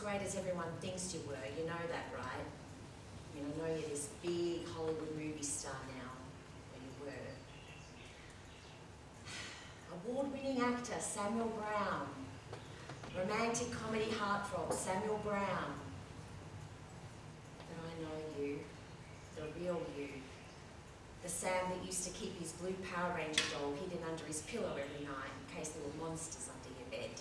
great as everyone thinks you were. You know that, right? I mean, I know you're this big Hollywood movie star now, or you were. Award-winning actor Samuel Brown. Romantic comedy heartthrob Samuel Brown. But I know you, the real you. The Sam that used to keep his blue Power Ranger doll hidden under his pillow every night in case there were monsters under your bed.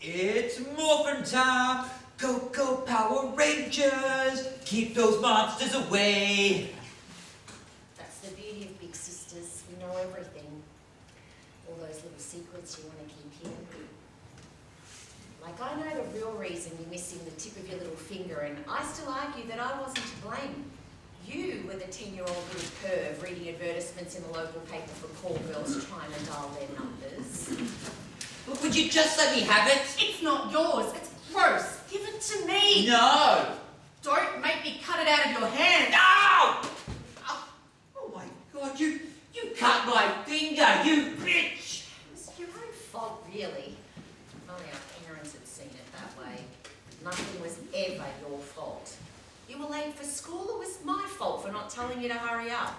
It's morphin' time! Go, go, Power Rangers! Keep those monsters away! That's the beauty of big sisters. We know everything. All those little secrets you want to keep hidden. Like, I know the real reason you're missing the tip of your little finger, and I still argue that I wasn't to blame. You were the 10-year-old little perv reading advertisements in the local paper for call girls trying to dial their numbers. But would you just let me have it? It's not yours. It's gross. Give it to me. No! Don't make me cut it out of your hand. No! Oh my God, you cut my finger, you bitch! It was your own fault, really. If only our parents had seen it that way. Nothing was ever your fault. You were late for school, it was my fault for not telling you to hurry up.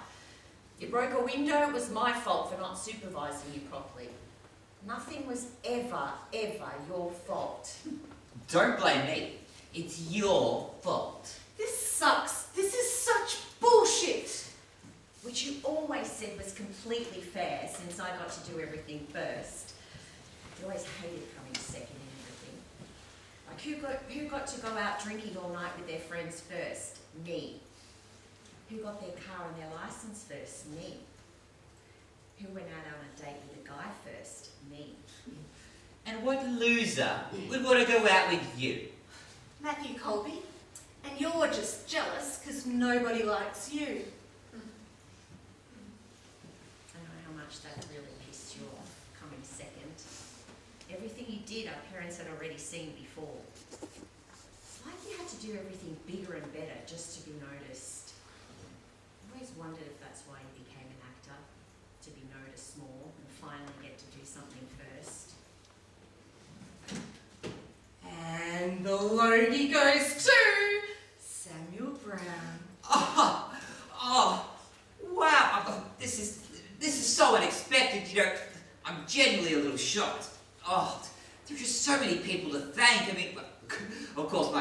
You broke a window, it was my fault for not supervising you properly. Nothing was ever your fault. Don't blame me. It's your fault. This sucks. This is such bullshit. Which you always said was completely fair since I got to do everything first. You always hated coming second in everything. Like who got to go out drinking all night with their friends first? Me. Who got their car and their license first? Me. Who went out on a date with a guy first? Me. And what loser would want to go out with you? Matthew Colby. And you're just jealous because nobody likes you. I know how much that really pissed you off, coming second. Everything you did, our parents had already seen before. Like you had to do everything bigger and better just to be noticed. I always wondered if that's why you became an actor, to be noticed more and finally get to do something first. And the Logie goes to Samuel Brown. Oh, wow! This is so unexpected. You know, I'm genuinely a little shocked. Oh, there are just so many people to thank. I mean, of course,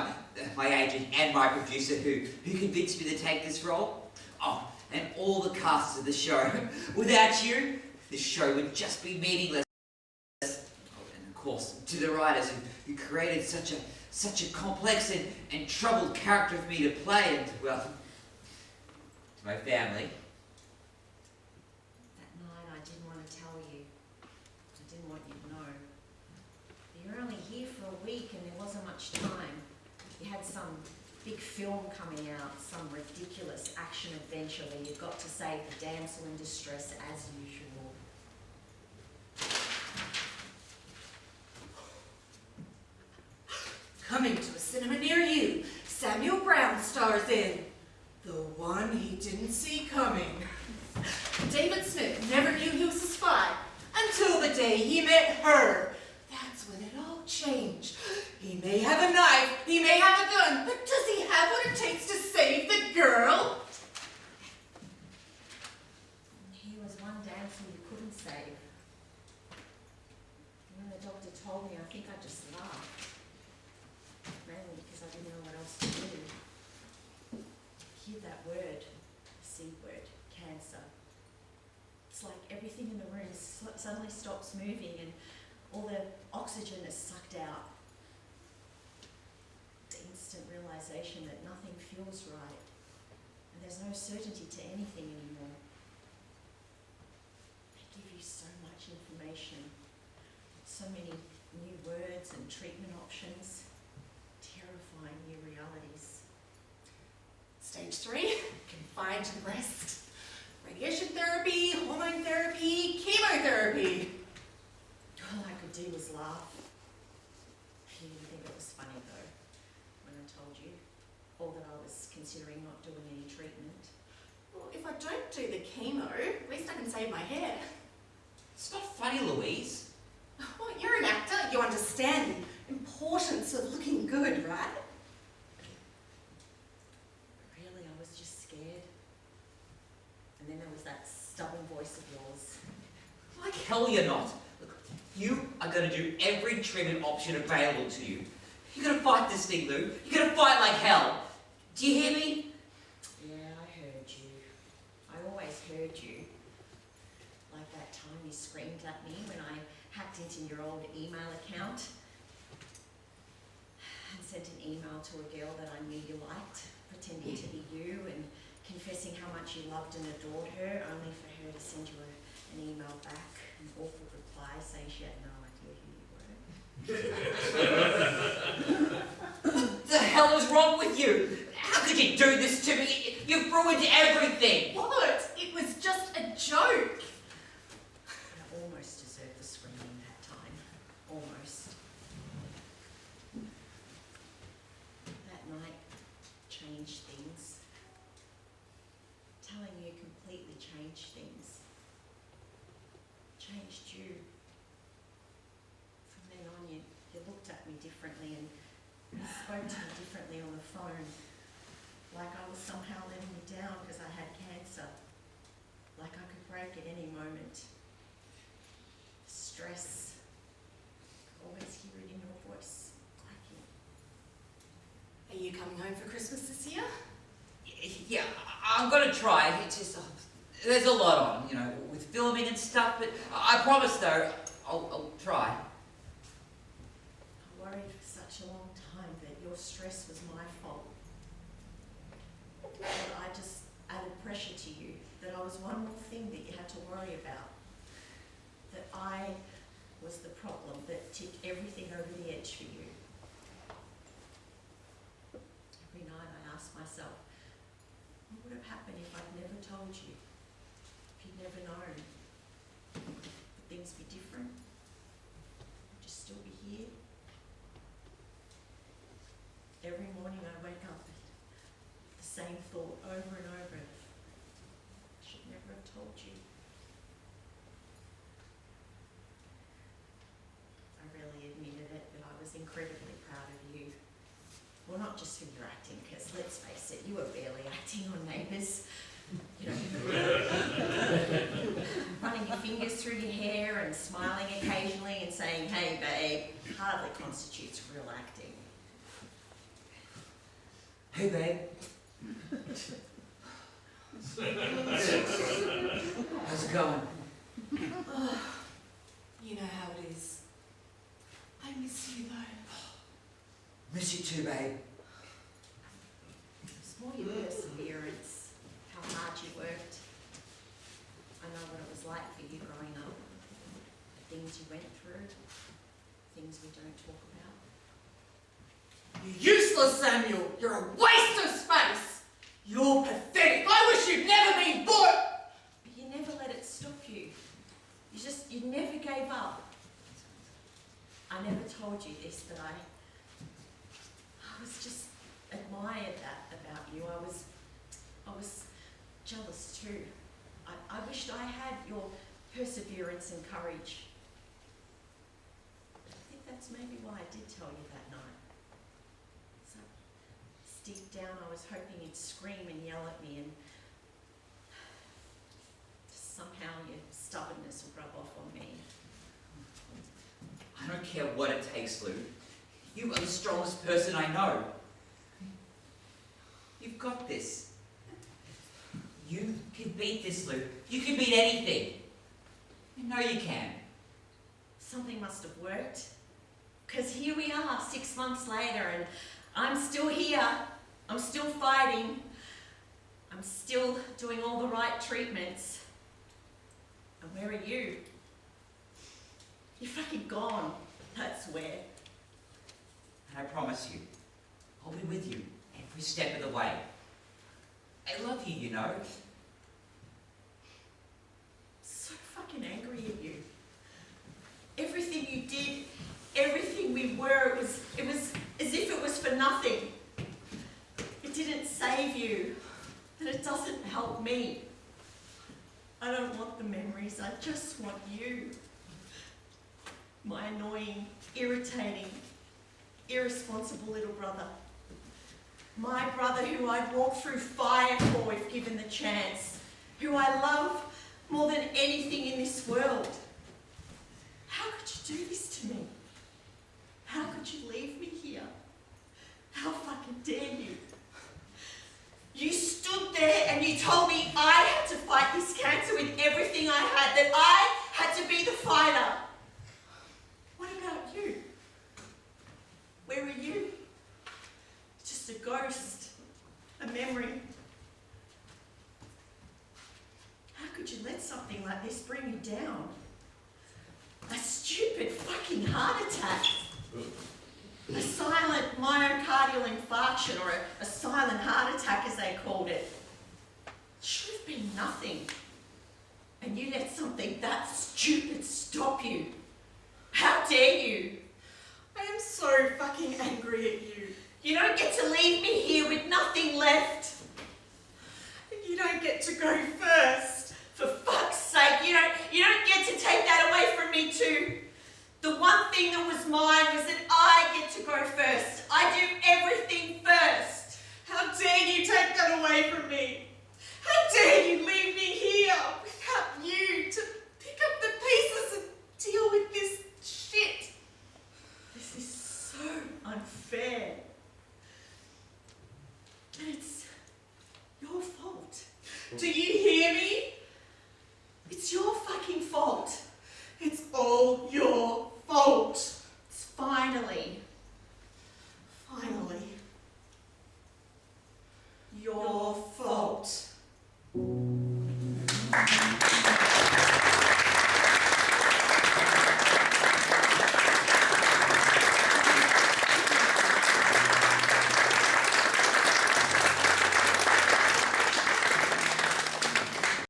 my agent and my producer who convinced me to take this role. Oh, and all the cast of the show. Without you, the show would just be meaningless. Oh, and of course, to the writers who created such a complex and troubled character for me to play, and well, to my family. That night I didn't want to tell you. I didn't want you to know. You were only here for a week and there wasn't much time. You had some big film coming out, some ridiculous action adventure where you got to save the damsel in distress as usual. Coming to a cinema near you, Samuel Brown stars in The One He Didn't See Coming. David Smith never knew he was a spy until the day he met her. That's when it all changed. He may have a knife, he may have a gun, but does he have what it takes to save the girl? He was one damsel you couldn't save. When the doctor told me, I think I just laughed. Mainly because I didn't know what else to do. Hear that word, C word, cancer. It's like everything in the room suddenly stops moving and all the oxygen is sucked out. The instant realization that nothing feels right and there's no certainty to anything anymore. They give you so much information, so many new words and treatment options, terrifying new realities. Stage 3, confined to the breast. Radiation therapy, hormone therapy, chemotherapy. All I could do was laugh. You didn't think it was funny though, when I told you, or that I was considering not doing any treatment. Well, if I don't do the chemo, at least I can save my hair. It's not funny, Louise. Well, you're an actor, you understand the importance of looking good, right? Really, I was just scared. And then there was that stubborn voice of yours. Like hell you're not. Look, you are going to do every treatment option available to you. You're going to fight this thing, Lou. You're going to fight like hell. Do you hear me? Yeah, I heard you. I always heard you. Like that time you screamed at me when I hacked into your old email account and sent an email to a girl that I knew you liked, pretending to be you and confessing how much you loved and adored her, only for her to send you an email back, an awful reply saying she had no idea who you were. What the hell is wrong with you? How could you do this to me? You've ruined everything. What? It was just a joke. I almost deserved the screaming that time. Almost. That night changed things. Telling you completely changed things. Changed you. From then on, you looked at me differently and you spoke to me differently on the phone. Like I was somehow letting you down because I had cancer. Like I could break at any moment. Stress. Always hear it in your voice. Cracking. Are you coming home for Christmas this year? Yeah, I'm going to try. It's just, there's a lot on, you know, with filming and stuff, but I promise though, I'll try. I worried for such a long time that your stress was my fault. That I just added pressure to you. That I was one more thing that you had to worry about. That I was the problem that tipped everything over the edge for you. Every night I asked myself, what would have happened if I'd never told you? If you'd never known? Would things be different? Would you still be here? Every morning I wake up with the same thought over and over. I should never have told you. I really admitted it, but I was incredibly proud of you. Well, not just for your acting, because let's face it, you were barely acting on Neighbours. You know, running your fingers through your hair and smiling occasionally and saying, hey babe, hardly constitutes real acting. Hey, babe. How's it going? Oh, you know how it is. I miss you though. Miss you too, babe. It's more your perseverance, how hard you worked. I know what it was like for you growing up, the things you went through, things we don't talk about. You're useless, Samuel. You're a waste of space. You're pathetic. I wish you'd never been born. But you never let it stop you. You never gave up. I never told you this, but I was just admired that about you. I was jealous too. I wished I had your perseverance and courage. I think that's maybe why I did tell you that night. So deep down I was hoping you'd scream and yell at me and somehow your stubbornness would rub off on me. I don't care what it takes, Lou. You are the strongest person I know. You've got this. You can beat this, Lou. You can beat anything. You know you can. Something must have worked. Because here we are, 6 months later, and I'm still here. I'm still fighting. I'm still doing all the right treatments. And where are you? You're fucking gone. That's where. And I promise you, I'll be with you every step of the way. I love you, you know. So fucking angry at you. Everything you did, everything we were, it was as if it was for nothing. It didn't save you, and it doesn't help me. I don't want the memories, I just want you. My annoying, irritating, irresponsible little brother. My brother who I'd walk through fire for if given the chance. Who I love more than anything in this world. How could you do this to me? How could you leave me here? How fucking dare you? You stood there and you told me I had to fight this cancer with everything I had, that I had to be the fighter. What about you? Where are you? Just a ghost, a memory. How could you let something like this bring you down? A stupid fucking heart attack. A silent myocardial infarction, or a silent heart attack as they called it. It should have been nothing. And you let something that stupid stop you. How dare you? I am so fucking angry at you. You don't get to leave me here with nothing left. And you don't get to go first. For fuck's sake, you don't get to take that away from me too. The one thing that was mine was that I get to go first. I do everything first. How dare you take that away from me? How dare you leave me here without you to pick up the pieces and deal with this shit? This is so unfair. And it's your fault. Do you hear me? It's your fucking fault. It's all your fault. It's finally Your fault. fault.